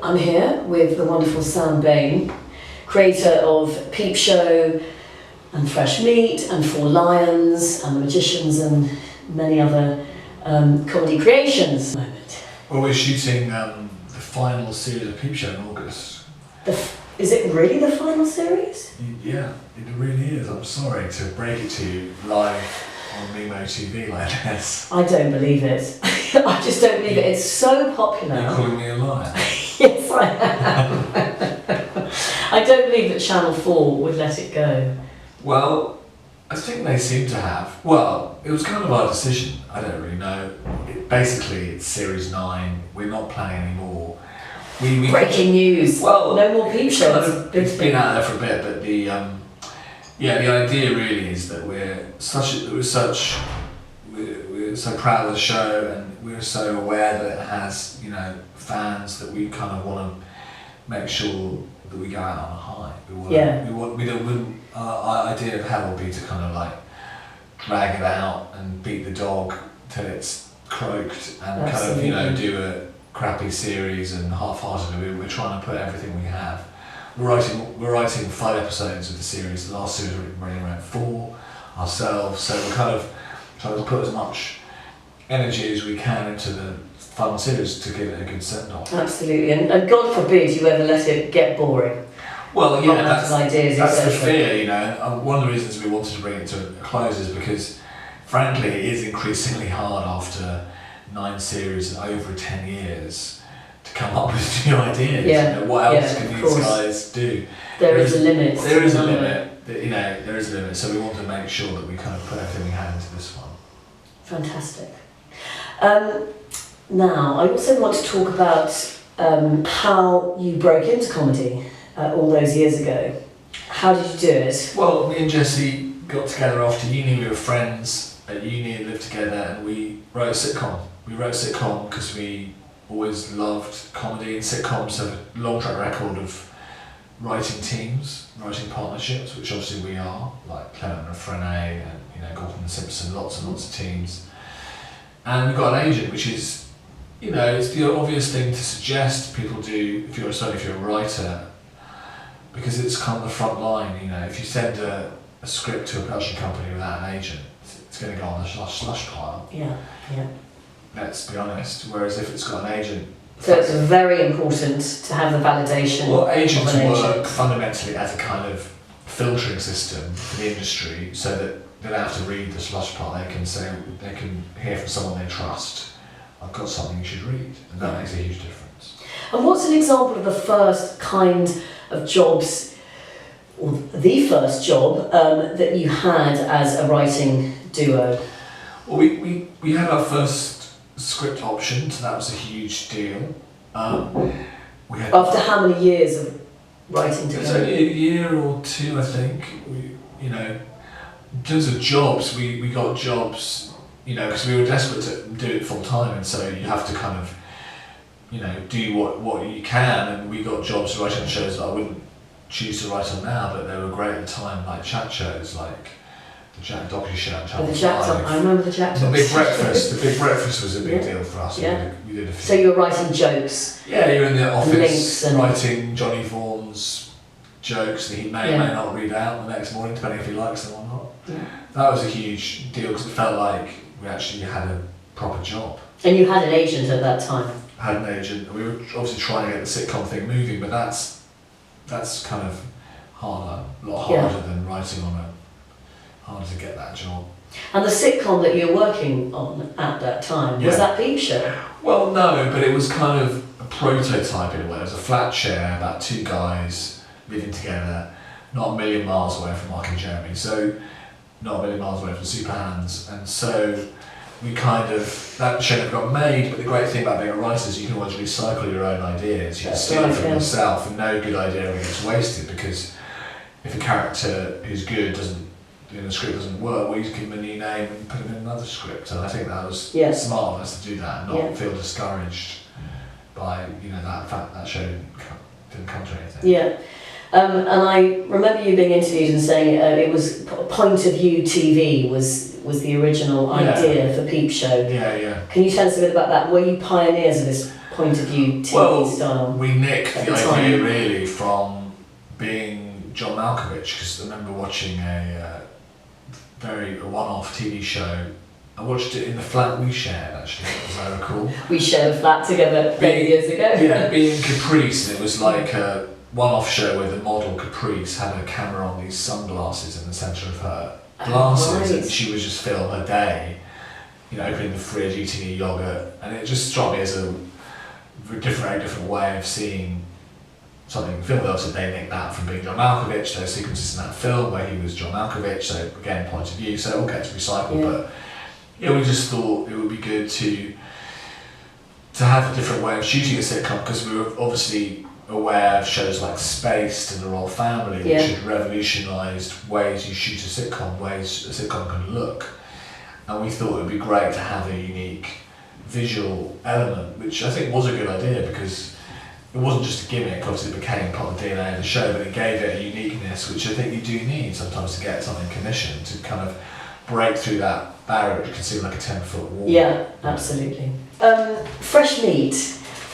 I'm here with the wonderful Sam Bain, creator of Peep Show and Fresh Meat and Four Lions and The Magicians and many other comedy creations. Well, we're shooting the final series of Peep Show in August. Is it really the final series? Yeah, it really is. I'm sorry to break it to you live on MIMOtv like this. I don't believe it. I just don't believe it. It's so popular. You're calling me a liar? Yes, I am. I don't believe that Channel 4 would let it go. Well, I think they seem to have. Well, it was kind of our decision. I don't really know. Basically, it's Series 9. We're not planning anymore. Breaking news. Well, no more Peep Shows. It's been out there for a bit, but the idea really is that we're so proud of the show, and we're so aware that it has, fans, that we kind of want to make sure that we go out on a high. Our idea of hell would be to kind of like drag it out and beat the dog till it's croaked and Absolutely. kind of do a crappy series and half-heartedly. We're trying to put everything we have. We're writing 5 episodes of the series. The last series we're running around 4 ourselves, so we're kind of trying to put as much energy as we can into the final series to give it a good send-off. Absolutely, and God forbid you ever let it get boring. Well, yeah, that's the fear, One of the reasons we wanted to bring it to a close is because, frankly, it is increasingly hard after 9 series and over 10 years to come up with new ideas. Yeah. What else can these guys do? There is a limit. There is a limit. There is a limit. So we want to make sure that we kind of put everything we had into this one. Fantastic. Now, I also want to talk about how you broke into comedy all those years ago. How did you do it? Well, me and Jessie got together after uni. We were friends at uni and lived together, and we wrote a sitcom. We wrote a sitcom because we always loved comedy, and sitcoms have a long track record of writing teams, writing partnerships, which obviously we are, like Clement and Frenet and Gordon and Simpson, lots and lots of teams. And we've got an agent, which is, it's the obvious thing to suggest people do if you're a writer, because it's kind of the front line. If you send a script to a production company without an agent, it's going to go on the slush pile. Yeah. Let's be honest. Whereas if it's got an agent, so it's very important to have the validation. Well, agents work fundamentally as a kind of filtering system for the industry, so that they don't have to read the slush pile. They can hear from someone they trust, I've got something you should read, and that makes a huge difference. And what's an example of the first kind of jobs, or the first job that you had as a writing duo? Well, we had our first script option, so that was a huge deal. After how many years of writing together? It was only a year or 2, I think. In terms of jobs, we got jobs, because we were desperate to do it full time, and so you have to kind of, do what you can, and we got jobs writing shows that I wouldn't choose to write on now, but they were great at the time, like chat shows, like the Jack Doherty Show. I remember the Jack The Big Breakfast. The Big Breakfast was a big deal for us. Yeah. We did a few. So you were writing jokes. Yeah, you're in the office and writing Johnny Vaughan's jokes that he may or may not read out the next morning, depending if he likes them or not. Yeah. That was a huge deal because it felt like we actually had a proper job. And you had an agent at that time? I had an agent. We were obviously trying to get the sitcom thing moving, but that's kind of harder, a lot harder than writing on harder to get that job. And the sitcom that you were working on at that time, was that Peep Show? Well, no, but it was kind of a prototype in a way. It was a flat share, about 2 guys living together, not a million miles away from Mark and Jeremy, so not a million miles away from Super Hands, and so we that show never got made. But the great thing about being a writer is you can always recycle your own ideas. You can steal it from yourself, and no good idea ever gets wasted, because if a character who's good the script doesn't work, well, you just give them a new name and put them in another script. And I think that was smart of us to do that, and not feel discouraged by that show didn't come to anything. Yeah. And I remember you being interviewed and saying it was Point of View TV was the original idea for Peep Show. Yeah. Can you tell us a bit about that? Were you pioneers of this point of view TV style? We nicked at the the idea time? really from being John Malkovich, because I remember watching a one-off TV show. I watched it in the flat we shared, actually, as I recall. We shared a flat together many years ago. Yeah, being Caprice, and it was like a one-off show where the model Caprice had a camera on these sunglasses in the centre of her glasses, and she would just film her day, opening the fridge, eating a yogurt, and it just struck me as a very different way of seeing something filmed. Obviously, they nicked that from being John Malkovich. There are sequences in that film where he was John Malkovich, so again, point of view, so it all gets recycled, but we just thought it would be good to have a different way of shooting a sitcom, because we were obviously aware of shows like Spaced and The Royal Family, which had revolutionised ways you shoot a sitcom, ways a sitcom can look. And we thought it would be great to have a unique visual element, which I think was a good idea, because it wasn't just a gimmick. Obviously it became part of the DNA of the show, but it gave it a uniqueness, which I think you do need sometimes to get something commissioned, to kind of break through that barrier, which can seem like a 10-foot wall. Yeah, absolutely. Fresh meat.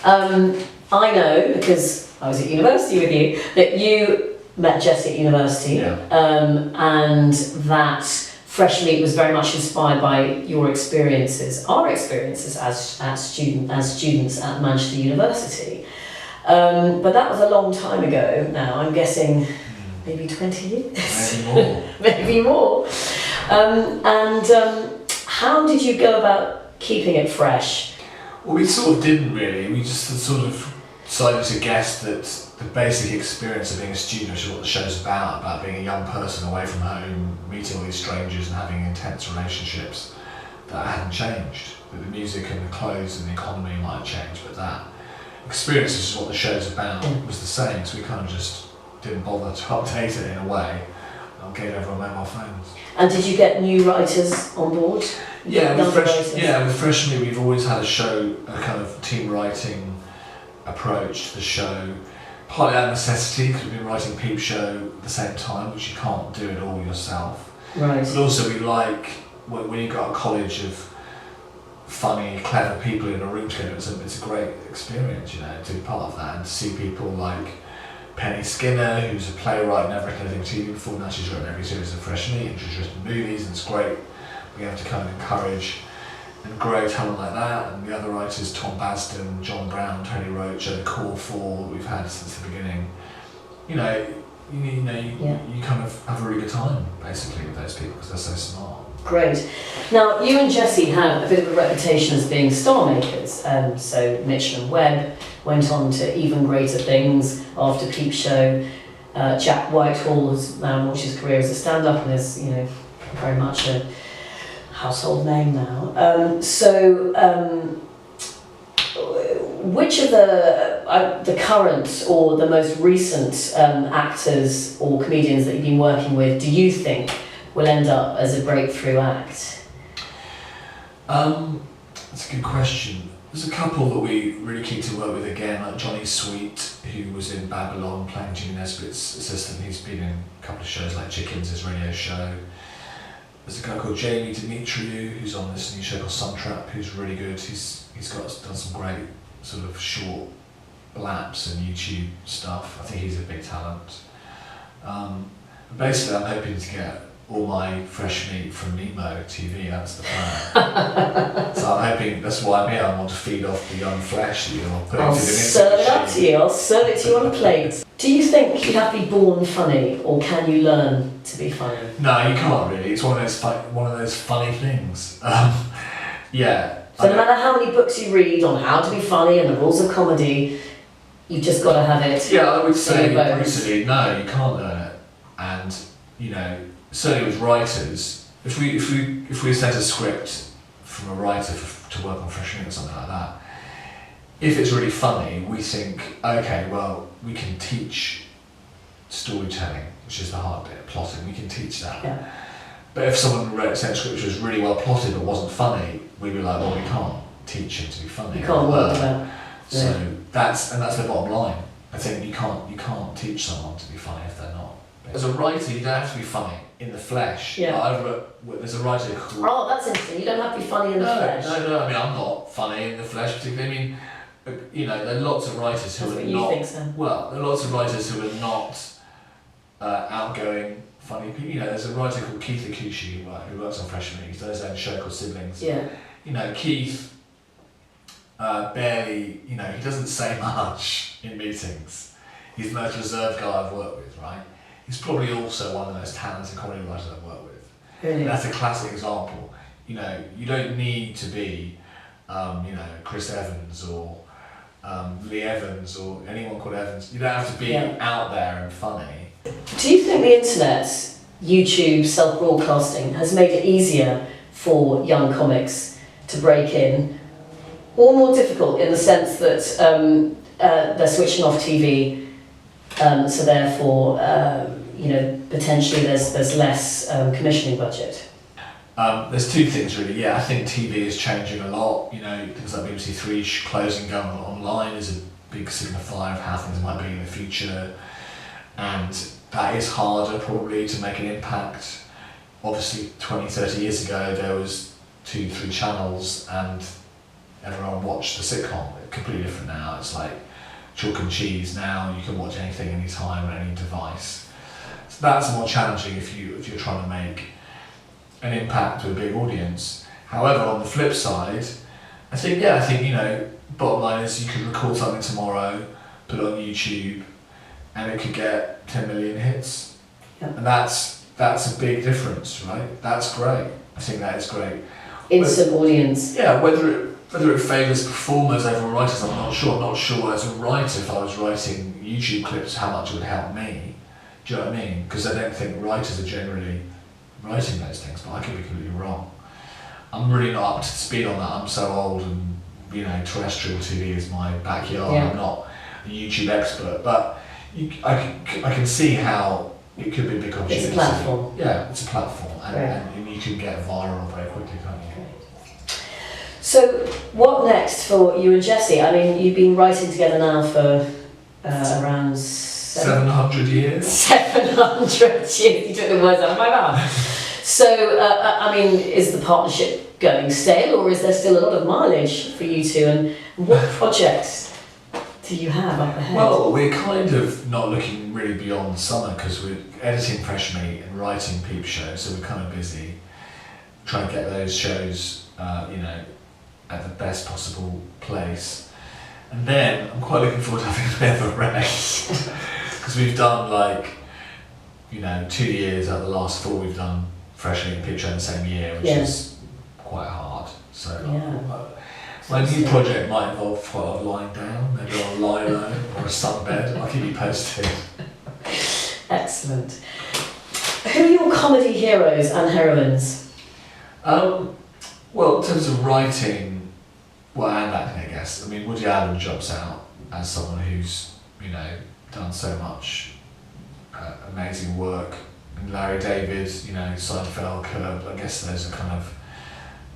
I know, because I was at university with you, that you met Jessie at university, and that Fresh Meat was very much inspired by your experiences, our experiences as students at Manchester University. But that was a long time ago now. I'm guessing maybe 20 years. Maybe more. Maybe more. How did you go about keeping it fresh? Well, we sort of didn't really. We just sort of decided to guess that the basic experience of being a student, which is what the show's about being a young person away from home, meeting all these strangers and having intense relationships, that hadn't changed. That the music and the clothes and the economy might have changed, but that experience, which is what the show's about, was the same. So we kind of just didn't bother to update it in a way. Gave everyone mobile phones. And did you get new writers on board? With Fresh Meat, we've always had a kind of team writing approach to the show. Partly out of necessity, because we've been writing Peep Show at the same time, which you can't do it all yourself. Right. But also we like, when you've got a college of funny, clever people in a room together, it's a great experience, to be part of that, and to see people like Penny Skinner, who's a playwright, never written anything TV before. Now she's written every series of Fresh Meat, and she's written movies, and it's great. We have to kind of encourage and grow talent like that. And the other writers, Tom Basden, John Brown, Tony Roach, are the core four we've had since the beginning. You kind of have a really good time basically with those people, because they're so smart. Great. Now, you and Jessie have a bit of a reputation as being star makers. So Mitchell and Webb went on to even greater things after Peep Show. Jack Whitehall has now launched his career as a stand-up and is, very much a household name now. Which of the current or the most recent actors or comedians that you've been working with do you think will end up as a breakthrough act? That's a good question. There's a couple that we really keen to work with again, like Johnny Sweet, who was in Babylon playing Jimmy Nesbitt's assistant. He's been in a couple of shows like Chickens, his radio show. There's a guy called Jamie Demetriou, who's on this new show called Suntrap, who's really good. He's done some great sort of short blaps and YouTube stuff. I think he's a big talent. Basically, I'm hoping to get all my fresh meat from MIMOtv, that's the plan. So I'm hoping, that's why I'm here, I want to feed off the young flesh that you're putting I'll to the serve it up to you, I'll serve it to you on a plate. Do you think you have to be born funny, or can you learn to be funny? No, you can't really, it's one of those funny things. Yeah. So no matter how many books you read on how to be funny and the rules of comedy, you've just got to have it. Yeah, I would say brutally, no, you can't learn it. And, certainly with writers, if we sent a script from a writer to work on Fresh Meat or something like that, if it's really funny, we think, okay, well, we can teach storytelling, which is the hard bit, plotting, we can teach that. Yeah. But if someone sent a script which was really well plotted but wasn't funny, we'd be like, well, we can't teach him to be funny. You can't work that. So that's the bottom line. I think you can't teach someone to be funny if they're not. As a writer, you don't have to be funny in the flesh. Yeah. There's a writer called... Oh, that's interesting. You don't have to be funny in the flesh. No. I mean, I'm not funny in the flesh particularly. I mean, you know, there are lots of writers who That's are what you not. think, Sam. Well, there are lots of writers who are not outgoing, funny people. You know, there's a writer called Keith Akushi who works on Fresh Meat. He's done his own show called Siblings. Yeah. You know, Keith barely, you know, he doesn't say much in meetings. He's the most reserved guy I've worked with, right? He's probably also one of the most talented comedy writers I've worked with. Really? That's a classic example. You know, you don't need to be, you know, Chris Evans or Lee Evans or anyone called Evans. You don't have to be out there and funny. Do you think the internet, YouTube, self-broadcasting has made it easier for young comics to break in, or more difficult in the sense that they're switching off TV, so therefore, you know, potentially there's less commissioning budget? There's two things really. Yeah, I think TV is changing a lot. You know, things like BBC Three closing down online is a big signifier of how things might be in the future, and that is harder probably to make an impact. Obviously 20, 30 years ago there was 2-3 channels and everyone watched the sitcom. It's completely different now. It's like chalk and cheese. Now you can watch anything, anytime, on any device. So that's more challenging if you're trying to make an impact to a big audience. However, on the flip side, I think you know, bottom line is you could record something tomorrow, put it on YouTube, and it could get 10 million hits. Yep. And that's a big difference, right? That's great. I think that is great. Instant audience. Yeah, whether it favours performers over writers, I'm not sure. I'm not sure as a writer, if I was writing YouTube clips, how much it would help me. Do you know what I mean? Because I don't think writers are generally writing those things, but I could be completely wrong. I'm really not up to speed on that. I'm so old, and you know, terrestrial TV is my backyard. Yeah. I'm not a YouTube expert, but I can see how it could be a big opportunity. It's a platform. Yeah, it's a platform, and you can get viral very quickly, can't you? So what next for you and Jessie? I mean, you've been writing together now for around 700 years. 700 years. You took the words out of my mouth. So, I mean, is the partnership going stale, or is there still a lot of mileage for you two? And what projects do you have up ahead? Well, we're kind of not looking really beyond summer because we're editing Fresh Meat and writing Peep Show, so we're kind of busy trying to get those shows, you know, at the best possible place. And then I'm quite looking forward to having a bit of a rest because we've done, like, you know, 2 years out of the last 4 we've done Fresh Meat and Peep Show in the same year, which is quite hard. So my new project might involve quite a lot of lying down, maybe on a lie-low or a sunbed. I'll keep you posted. Excellent. Who are your comedy heroes and heroines? Well, in terms of writing, well, and acting, I guess. I mean, Woody Allen jumps out as someone who's, you know, done so much amazing work. And Larry David, you know, Seinfeld, Curb. I guess those are kind of,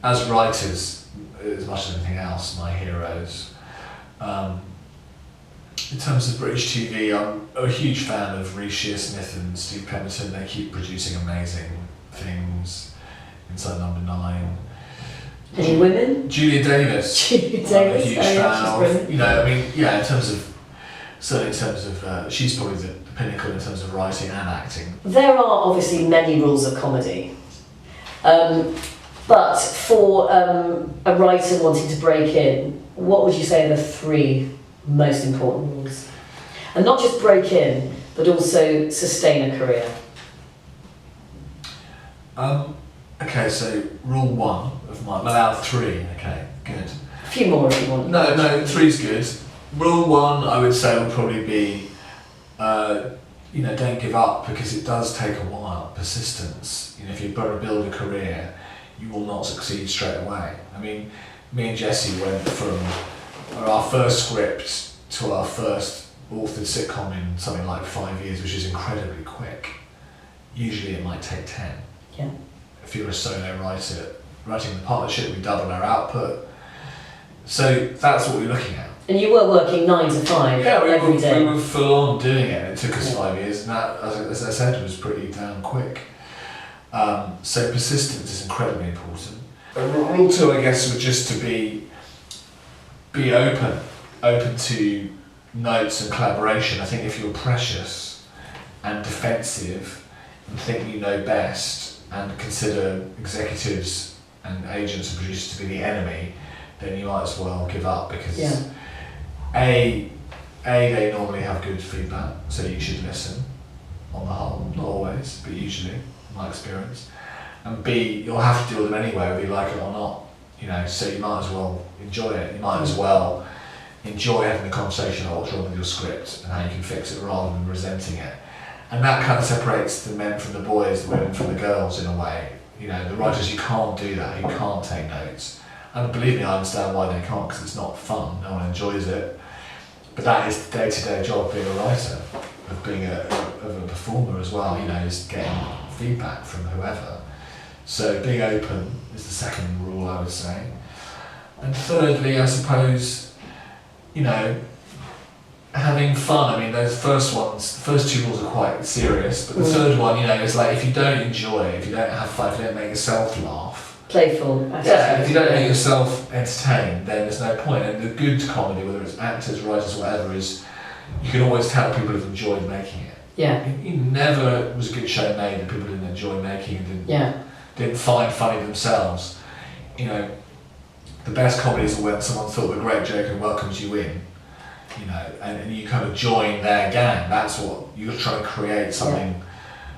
as writers, as much as anything else, my heroes. In terms of British TV, I'm a huge fan of Reece Shearsmith and Steve Pemberton. They keep producing amazing things. Inside Number 9. Any women? Julia Davis. Julia Davis. I'm a huge fan she's of. brilliant. You know, I mean, yeah, in terms of, certainly in terms of, she's probably the pinnacle in terms of writing and acting. There are obviously many rules of comedy. But for a writer wanting to break in, what would you say are the 3 most important rules? And not just break in, but also sustain a career. Okay, so rule 1 of mine, well, 3, okay, good. A few more if you want. No, 3's good. Rule 1, I would say, would probably be, you know, don't give up, because it does take a while, persistence. You know, if you've got to build a career, you will not succeed straight away. I mean, me and Jessie went from our first script to our first authored sitcom in something like 5 years, which is incredibly quick. Usually it might take 10. Yeah. If you're a solo writer, writing the partnership, we doubled our output. So that's what we're looking at. And you were working 9 to 5 every day. We were full on doing it. It took us 5 years, and that, as I said, was pretty damn quick. So persistence is incredibly important. Rule 2, I guess, would just to be open. open to notes and collaboration. I think if you're precious and defensive and think you know best and consider executives and agents and producers to be the enemy, then you might as well give up, because A, they normally have good feedback, so you should listen on the whole, not always, but usually, in my experience. And B, you'll have to deal with them anyway, whether you like it or not, you know, so you might as well enjoy it. You might as well enjoy having the conversation about what's wrong with your script and how you can fix it rather than resenting it. And that kind of separates the men from the boys, the women from the girls in a way. You know, the writers, you can't do that, you can't take notes. And believe me, I understand why they can't, because it's not fun, no one enjoys it. But that is the day-to-day job of being a writer, of being a performer as well, you know, is getting feedback from whoever. So being open is the second rule, I would say. And thirdly, I suppose, you know, having fun. I mean, those first two rules are quite serious, but the third one, you know, is like, if you don't enjoy it, if you don't have fun, if you don't make yourself laugh, playful. yeah, if you don't make yourself entertained, then there's no point. And the good comedy, whether it's actors, writers, whatever, is you can always tell people have enjoyed making it. Yeah. It never was a good show made that people didn't enjoy making and didn't find funny themselves. You know, the best comedies are when someone thought of a great joke and welcomes you in, you know, and you kind of join their gang. That's what you're trying to create, something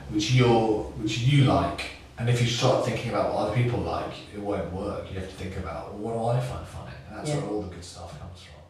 which you like. And if you start thinking about what other people like, it won't work. You have to think about, well, what do I find funny? And that's where all the good stuff comes from.